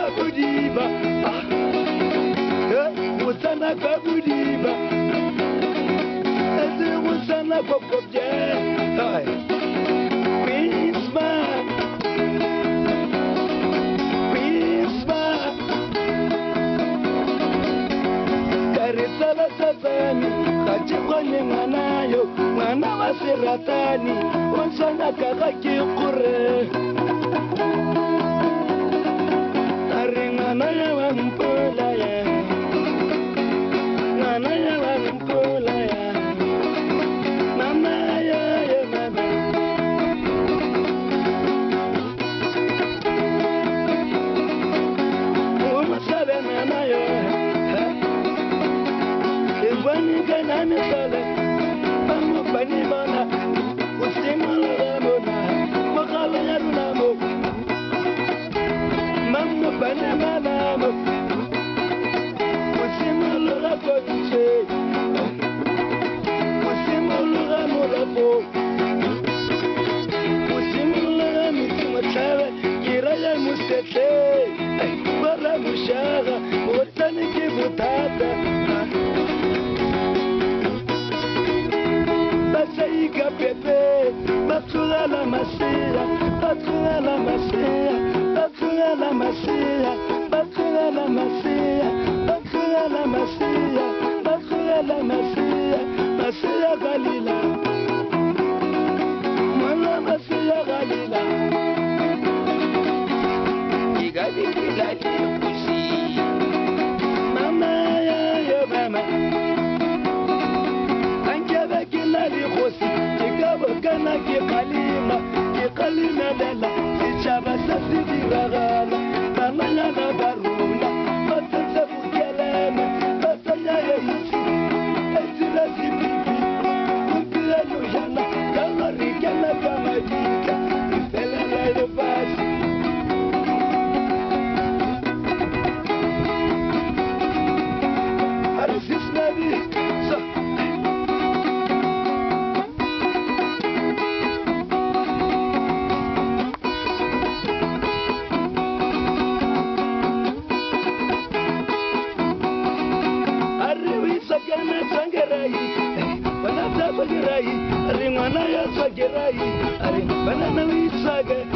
kabudiba musana kabudiba ese musana kokobje Kachikoni mwanayo mwana wa siratani onsana kakakikure aringana ya wampula ya nana ya wampula ya mama ya mama umasabe nana yo Wani ganani sale, mamu bani mana, usimala ramona, makala yarunamo, mamu bani mana, usimala rakotiche, usimala ramolapo, usimala ramitimatare, kiraya mustete, bara mushara, motani kibutata. Saïga bébé, Batura la massia, Batura la massia, Batura la massia, Batura la massia, Batura la massia, Batura la massia, Massia Galila, Mwana Massia Galila, Igadi Kilati Kusi, Mama ya mama. Kana ki kalima lela si chaba sa si diragala tamanya na barula matsa bukelema matanya yisi etila si bibi kumpila no jana kala rikana kama dika ifela la basi arisis nabi so Ringana ya sagerai, ari banana wisaga.